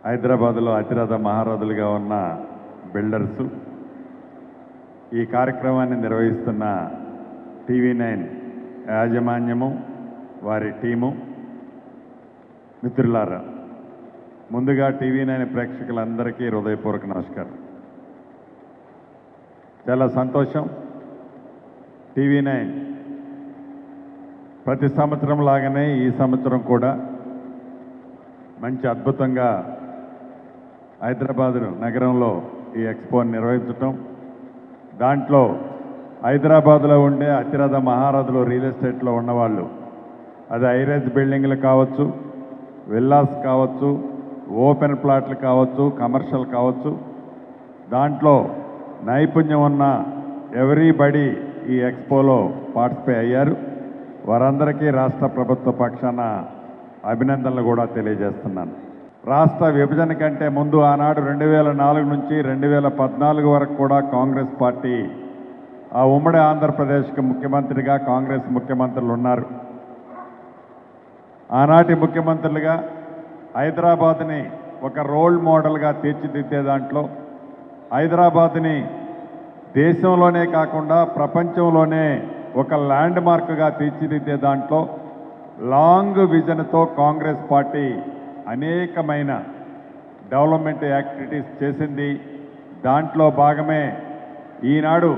హైదరాబాద్లో అతిరథ మహారథులుగా ఉన్న బిల్డర్సు, ఈ కార్యక్రమాన్ని నిర్వహిస్తున్న టీవీ9 యాజమాన్యము, వారి టీము, మిత్రులారా, ముందుగా టీవీ9 ప్రేక్షకులందరికీ హృదయపూర్వక నమస్కారం. చాలా సంతోషం. టీవీ9 ప్రతి సంవత్సరం లాగానే ఈ సంవత్సరం కూడా మంచి అద్భుతంగా హైదరాబాద్ నగరంలో ఈ ఎక్స్పోని నిర్వహించటం, దాంట్లో హైదరాబాద్లో ఉండే అతిరథ మహారథులు రియల్ ఎస్టేట్లో ఉన్నవాళ్ళు, అది హైరైజ్ బిల్డింగ్లు కావచ్చు, విల్లాస్ కావచ్చు, ఓపెన్ ప్లాట్లు కావచ్చు, కమర్షియల్ కావచ్చు, దాంట్లో నైపుణ్యం ఉన్న ఎవ్రీబడి ఈ ఎక్స్పోలో పార్టిసిపేట్ అయ్యారు. వారందరికీ రాష్ట్ర ప్రభుత్వ పక్షాన అభినందనలు కూడా తెలియజేస్తున్నాను. రాష్ట్ర విభజన కంటే ముందు ఆనాడు 2004 నుంచి 2014 వరకు కూడా కాంగ్రెస్ పార్టీ ఆ ఉమ్మడి ఆంధ్రప్రదేశ్కి ముఖ్యమంత్రిగా కాంగ్రెస్ ముఖ్యమంత్రులు ఉన్నారు. ఆనాటి ముఖ్యమంత్రులుగా హైదరాబాద్ని ఒక రోల్ మోడల్గా తీర్చిదిద్దే దాంట్లో, హైదరాబాద్ని దేశంలోనే కాకుండా ప్రపంచంలోనే ఒక ల్యాండ్ మార్క్గా తీర్చిదిద్దే దాంట్లో లాంగ్ విజన్తో కాంగ్రెస్ పార్టీ అనేకమైన డెవలప్మెంట్ యాక్టివిటీస్ చేసింది. దాంట్లో భాగమే ఈనాడు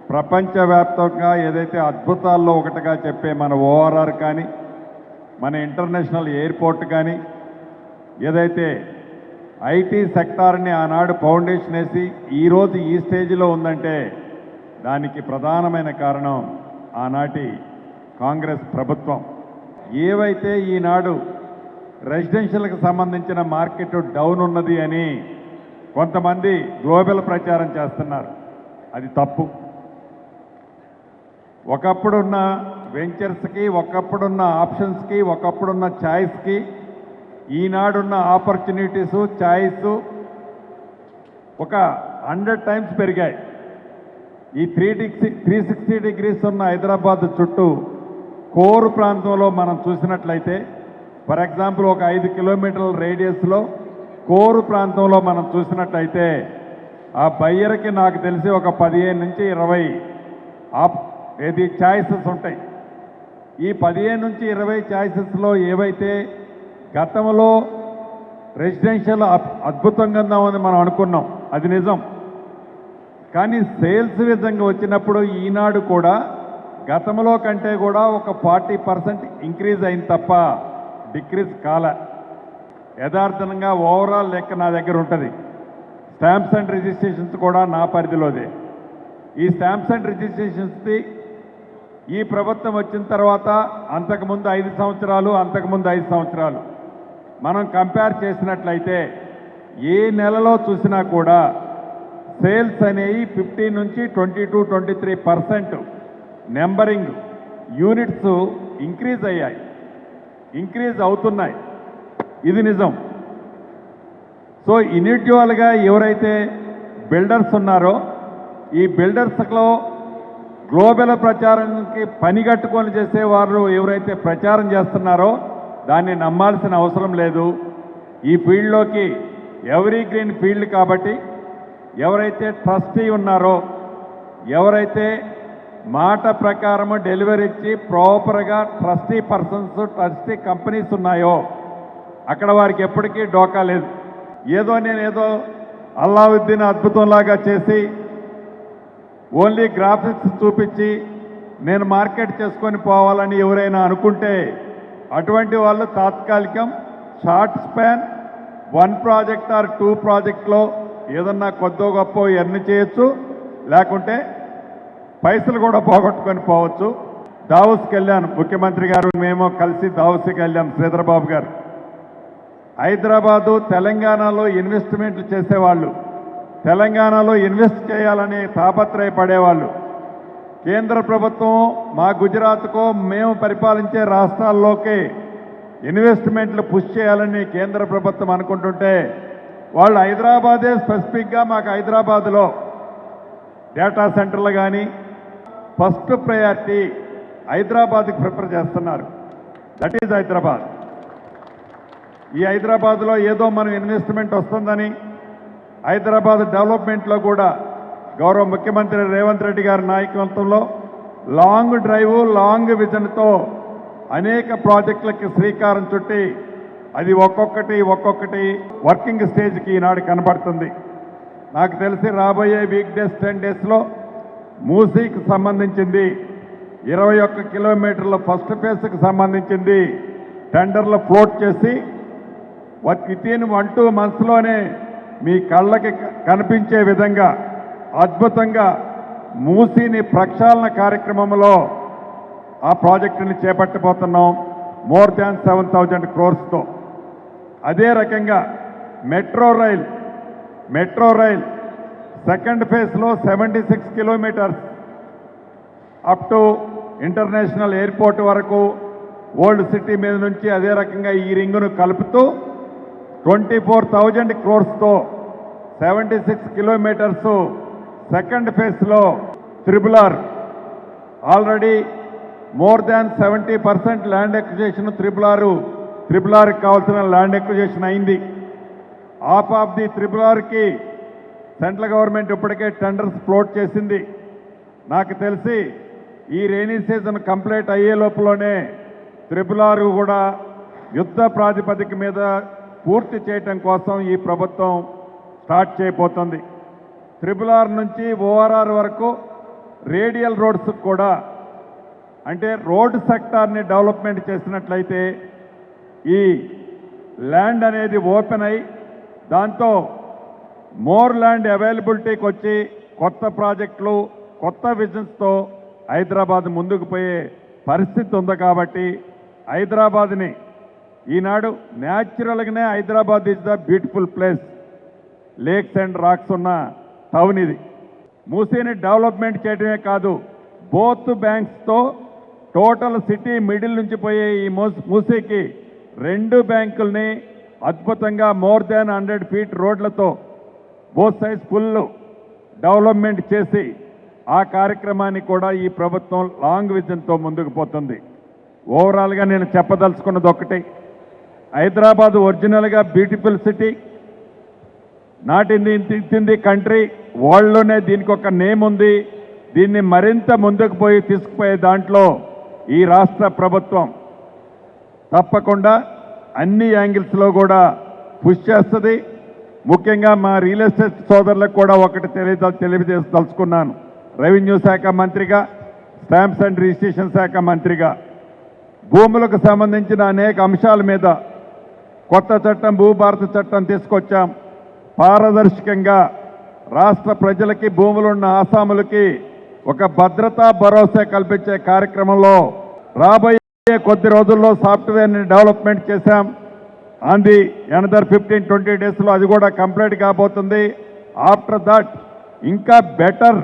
ప్రపంచవ్యాప్తంగా ఏదైతే అద్భుతాల్లో ఒకటిగా చెప్పే మన ఓఆర్ఆర్ కానీ, మన ఇంటర్నేషనల్ ఎయిర్పోర్ట్ కానీ, ఏదైతే ఐటీ సెక్టార్ని ఆనాడు ఫౌండేషన్ వేసి ఈరోజు ఈ స్టేజ్లో ఉందంటే దానికి ప్రధానమైన కారణం ఆనాటి కాంగ్రెస్ ప్రభుత్వం. ఏవైతే ఈనాడు రెసిడెన్షియల్కి సంబంధించిన మార్కెట్ డౌన్ ఉన్నది అని కొంతమంది గ్లోబల్ ప్రచారం చేస్తున్నారు, అది తప్పు. ఒకప్పుడున్న వెంచర్స్కి, ఒకప్పుడున్న ఆప్షన్స్కి, ఒకప్పుడున్న ఛాయిస్కి ఈనాడున్న ఆపర్చునిటీసు, ఛాయిస్ ఒక 100 టైమ్స్ పెరిగాయి. ఈ 360 డిగ్రీస్ ఉన్న హైదరాబాద్ చుట్టూ కోర్ ప్రాంతంలో మనం చూసినట్లయితే, ఫర్ ఎగ్జాంపుల్ ఒక 5 కిలోమీటర్ల రేడియస్లో కోర్ ప్రాంతంలో మనం చూసినట్లయితే ఆ బయ్యర్కి నాకు తెలిసి ఒక 15 నుంచి 20 ఛాయిసెస్ ఉంటాయి. ఈ 15 నుంచి 20 ఛాయిసెస్లో ఏవైతే గతంలో రెసిడెన్షియల్ అద్భుతంగా ఉందని మనం అనుకున్నాం, అది నిజం. కానీ సేల్స్ విధంగా వచ్చినప్పుడు ఈనాడు కూడా గతంలో కంటే కూడా ఒక 40% ఇంక్రీజ్ అయింది తప్ప డిక్రీజ్ కాల. యథార్థంగా ఓవరాల్ లెక్క నా దగ్గర ఉంటుంది. స్టాంప్స్ అండ్ రిజిస్ట్రేషన్స్ కూడా నా పరిధిలోదే. ఈ స్టాంప్స్ అండ్ రిజిస్ట్రేషన్స్ది ఈ ప్రభుత్వం వచ్చిన తర్వాత అంతకుముందు 5 సంవత్సరాలు, అంతకుముందు 5 సంవత్సరాలు మనం కంపేర్ చేసినట్లయితే ఏ నెలలో చూసినా కూడా సేల్స్ అనేవి 15 నుంచి 22-23% నెంబరింగ్ యూనిట్స్ ఇంక్రీజ్ అయ్యాయి, ఇంక్రీజ్ అవుతున్నాయి. ఇది నిజం. సో ఇండివిజువల్గా ఎవరైతే బిల్డర్స్ ఉన్నారో ఈ బిల్డర్స్లో గ్లోబల్ ప్రచారానికి పని కట్టుకొని చేసేవారు ఎవరైతే ప్రచారం చేస్తున్నారో దాన్ని నమ్మాల్సిన అవసరం లేదు. ఈ ఫీల్డ్లోకి ఎవరీ గ్రీన్ ఫీల్డ్ కాబట్టి ఎవరైతే ట్రస్టీ ఉన్నారో, ఎవరైతే మాట ప్రకారము డెలివరీ ఇచ్చి ప్రాపర్గా ట్రస్టీ పర్సన్స్, ట్రస్టీ కంపెనీస్ ఉన్నాయో అక్కడ వారికి ఎప్పటికీ డోకా లేదు. నేనేదో అల్లావుద్దీన్ అద్భుతంలాగా చేసి ఓన్లీ గ్రాఫిక్స్ చూపించి నేను మార్కెట్ చేసుకొని పోవాలని ఎవరైనా అనుకుంటే అటువంటి వాళ్ళు తాత్కాలికం, షార్ట్ స్పాన్, 1 ప్రాజెక్ట్ ఆర్ 2 ప్రాజెక్ట్లో ఏదన్నా కొద్దో గొప్ప ఎర్న్ చేయొచ్చు, లేకుంటే పైసలు కూడా పోగొట్టుకొని పోవచ్చు. దావోస్కి వెళ్ళాను, ముఖ్యమంత్రి గారు మేము కలిసి దావోస్కి వెళ్ళాం. శ్రీధరబాబు గారు హైదరాబాదు, తెలంగాణలో ఇన్వెస్ట్మెంట్లు చేసేవాళ్ళు, తెలంగాణలో ఇన్వెస్ట్ చేయాలని తాపత్రయపడేవాళ్ళు. కేంద్ర ప్రభుత్వం మా గుజరాత్కో మేము పరిపాలించే రాష్ట్రాల్లోకి ఇన్వెస్ట్మెంట్లు పుష్ చేయాలని కేంద్ర ప్రభుత్వం అనుకుంటుంటే వాళ్ళు హైదరాబాదే స్పెసిఫిక్గా మాకు హైదరాబాద్లో డేటా సెంటర్లు కానీ ఫస్ట్ ప్రయారిటీ హైదరాబాద్కి ప్రిఫర్ చేస్తున్నారు. That is Hyderabad. ఈ హైదరాబాద్లో ఏదో మనం ఇన్వెస్ట్మెంట్ వస్తుందని హైదరాబాద్ డెవలప్మెంట్లో కూడా గౌరవ ముఖ్యమంత్రి రేవంత్ రెడ్డి గారి నాయకత్వంలో లాంగ్ డ్రైవ్ లాంగ్ విజన్తో అనేక ప్రాజెక్టులకి శ్రీకారం చుట్టి అది ఒక్కొక్కటి వర్కింగ్ స్టేజ్కి ఈనాడు కనబడుతుంది. నాకు తెలిసి రాబోయే వీక్ డేస్ 10 డేస్లో మూసీకి సంబంధించింది 21 కిలోమీటర్ల ఫస్ట్ ఫేజ్కి సంబంధించింది టెండర్లు ఫ్లోట్ చేసి వితిన్ 1-2 మంత్స్లోనే మీ కళ్ళకి కనిపించే విధంగా అద్భుతంగా మూసీని ప్రక్షాళన కార్యక్రమంలో ఆ ప్రాజెక్టుని చేపట్టబోతున్నాం మోర్ దాన్ 7,000 crores. అదే రకంగా మెట్రో రైల్ సెకండ్ ఫేజ్లో 76 kilometres up to international airport వరకు ఓల్డ్ సిటీ మీద నుంచి అదే రకంగా ఈ రింగును కలుపుతూ 24,000 crores 76 కిలోమీటర్స్ సెకండ్ ఫేజ్లో triple already more than 70% land acquisition triple ఆర్కి కావాల్సిన ల్యాండ్ ఎక్విజిషన్ అయింది. ఆఫ్ ది త్రిబుల్ ఆర్కి సెంట్రల్ గవర్నమెంట్ ఇప్పటికే టెండర్స్ ఫ్లోట్ చేసింది. నాకు తెలిసి ఈ రైనీ సీజన్ కంప్లీట్ అయ్యే లోపలనే త్రిబుల్ ఆర్ కూడా యుద్ధ ప్రాతిపదిక మీద పూర్తి చేయటం కోసం ఈ ప్రభుత్వం స్టార్ట్ చేయబోతుంది. త్రిబుల్ ఆర్ నుంచి ఓఆర్ఆర్ వరకు రేడియల్ రోడ్స్ కూడా అంటే రోడ్ సెక్టార్ని డెవలప్మెంట్ చేసినట్లయితే ఈ ల్యాండ్ అనేది ఓపెన్ అయి దాంతో మోర్ ల్యాండ్ అవైలబిలిటీకి వచ్చి కొత్త ప్రాజెక్టులు కొత్త విజన్స్తో హైదరాబాద్ ముందుకు పోయే పరిస్థితి ఉంది. కాబట్టి హైదరాబాద్ని ఈనాడు న్యాచురల్గానే Hyderabad is the beautiful place, lakes and rocks ఉన్న టౌన్ ఇది. మూసీని డెవలప్మెంట్ చేయడమే కాదు బోత్ బ్యాంక్స్తో టోటల్ సిటీ మిడిల్ నుంచి పోయే ఈ మూసీకి 2 బ్యాంకుల్ని అద్భుతంగా మోర్ దాన్ 100 feet రోడ్లతో బోత్ సైడ్స్ ఫుల్ డెవలప్మెంట్ చేసి ఆ కార్యక్రమాన్ని కూడా ఈ ప్రభుత్వం లాంగ్ విజన్తో ముందుకు పోతుంది. ఓవరాల్గా నేను చెప్పదలుచుకున్నది ఒకటి, హైదరాబాద్ ఒరిజినల్గా beautiful city, not in the country, వరల్డ్లోనే దీనికి ఒక నేమ్ ఉంది. దీన్ని మరింత ముందుకు తీసుకుపోయే దాంట్లో ఈ రాష్ట్ర ప్రభుత్వం తప్పకుండా అన్ని యాంగిల్స్లో కూడా పుష్ చేస్తుంది. ముఖ్యంగా మా రియల్ ఎస్టేట్ సోదరులకు కూడా ఒకటి తెలియజేదలుచుకున్నాను. రెవెన్యూ శాఖ మంత్రిగా, స్టాంప్స్ అండ్ రిజిస్ట్రేషన్ శాఖ మంత్రిగా భూములకు సంబంధించిన అనేక అంశాల మీద కొత్త చట్టం భూభారత చట్టం తీసుకొచ్చాం. పారదర్శకంగా రాష్ట్ర ప్రజలకి భూములున్న ఆసాములకి ఒక భద్రతా భరోసా కల్పించే కార్యక్రమంలో రాబోయే కొద్ది రోజుల్లో సాఫ్ట్వేర్ని డెవలప్మెంట్ చేశాం. అంది అనదర్ 15-20 డేస్లో అది కూడా కంప్లీట్ కాబోతుంది. ఆఫ్టర్ దట్ ఇంకా బెటర్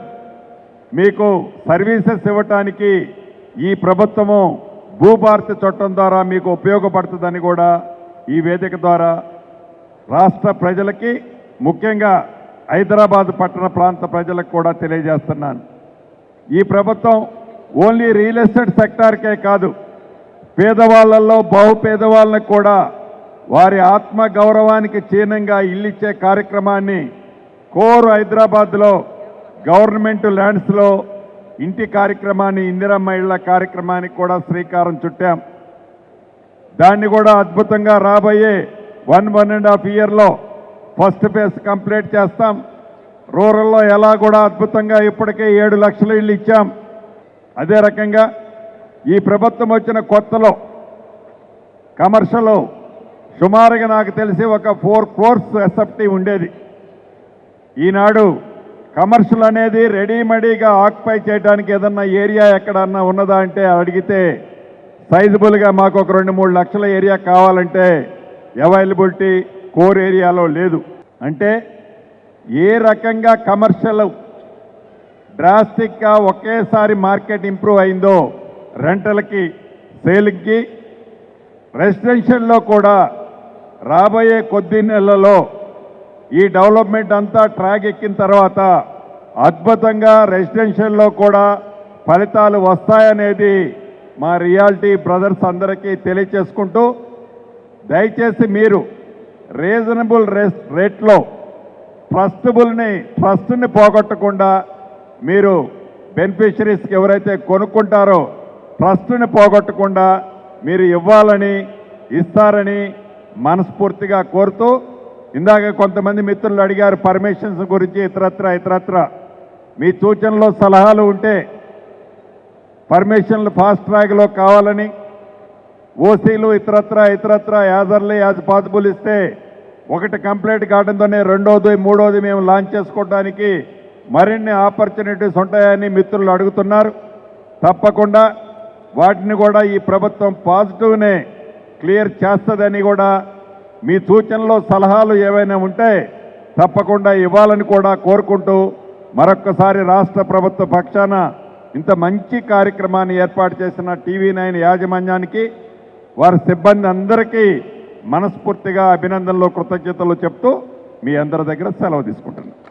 మీకు సర్వీసెస్ ఇవ్వటానికి ఈ ప్రభుత్వము భూభారతి చట్టం ద్వారా మీకు ఉపయోగపడుతుందని కూడా ఈ వేదిక ద్వారా రాష్ట్ర ప్రజలకి ముఖ్యంగా హైదరాబాద్ పట్టణ ప్రాంత ప్రజలకు కూడా తెలియజేస్తున్నాను. ఈ ప్రభుత్వం ఓన్లీ రియల్ ఎస్టేట్ సెక్టార్కే కాదు, పేదవాళ్లలో బహుపేదవాళ్ళకు కూడా వారి ఆత్మ గౌరవానికి చిహ్నంగా ఇల్లిచ్చే కార్యక్రమాన్ని కోర్ హైదరాబాద్లో గవర్నమెంట్ ల్యాండ్స్లో ఇంటి కార్యక్రమాన్ని ఇందిరమ్మ ఇళ్ల కార్యక్రమానికి కూడా శ్రీకారం చుట్టాం. దాన్ని కూడా అద్భుతంగా రాబోయే 1.5 yearలో ఫస్ట్ ఫేజ్ కంప్లీట్ చేస్తాం. రూరల్లో ఎలా కూడా అద్భుతంగా ఇప్పటికే 7 లక్షల ఇళ్ళు ఇచ్చాం. అదే రకంగా ఈ ప్రభుత్వం వచ్చిన కొత్తలో కమర్షియల్ సుమారుగా నాకు తెలిసి ఒక 4 crores ఎస్ఎఫ్టీ ఉండేది. ఈనాడు కమర్షియల్ అనేది రెడీమేడీగా ఆక్యుపై చేయడానికి ఏదన్నా ఏరియా ఎక్కడన్నా ఉన్నదా అంటే అడిగితే సైజబుల్గా మాకు ఒక 2-3 లక్షల ఏరియా కావాలంటే అవైలబిలిటీ కోర్ ఏరియాలో లేదు. అంటే ఏ రకంగా కమర్షియల్ డ్రాస్టిక్గా ఒకేసారి మార్కెట్ ఇంప్రూవ్ అయిందో రెంటల్కి సేల్కి రెసిడెన్షియల్లో కూడా రాబోయే కొద్ది నెలల్లో ఈ డెవలప్మెంట్ అంతా ట్రాక్ ఎక్కిన తర్వాత అద్భుతంగా రెసిడెన్షియల్లో కూడా ఫలితాలు వస్తాయనేది మా రియాలిటీ బ్రదర్స్ అందరికీ తెలియచేసుకుంటూ దయచేసి మీరు రీజనబుల్ రేట్లో ట్రస్ట్ని పోగొట్టకుండా మీరు బెనిఫిషరీస్కి ఎవరైతే కొనుక్కుంటారో ట్రస్ట్ని పోగొట్టకుండా మీరు ఇవ్వాలని ఇస్తారని మనస్ఫూర్తిగా కోరుతూ, ఇందాక కొంతమంది మిత్రులు అడిగారు పర్మిషన్స్ గురించి ఇతరత్ర మీ సూచనలు సలహాలు ఉంటే పర్మిషన్లు ఫాస్ట్ ట్రాక్లో కావాలని, ఓసీలు ఇతరత్ర యాజ్ ఎర్లీ యాజ్ పాసిబుల్ ఇస్తే ఒకటి కంప్లీట్ కావడంతోనే రెండోది మూడోది మేము లాంచ్ చేసుకోవడానికి మరిన్ని ఆపర్చునిటీస్ ఉంటాయని మిత్రులు అడుగుతున్నారు. తప్పకుండా వాటిని కూడా ఈ ప్రభుత్వం పాజిటివ్నే క్లియర్ చేస్తుందని కూడా, మీ సూచనలు సలహాలు ఏవైనా ఉంటే తప్పకుండా ఇవ్వాలని కూడా కోరుకుంటూ, మరొక్కసారి రాష్ట్ర ప్రభుత్వ పక్షాన ఇంత మంచి కార్యక్రమాన్ని ఏర్పాటు చేసిన TV9 యాజమాన్యానికి, వారి సిబ్బంది అందరికీ మనస్ఫూర్తిగా అభినందనలు కృతజ్ఞతలు చెప్తూ మీ అందరి దగ్గర సెలవు తీసుకుంటున్నాను.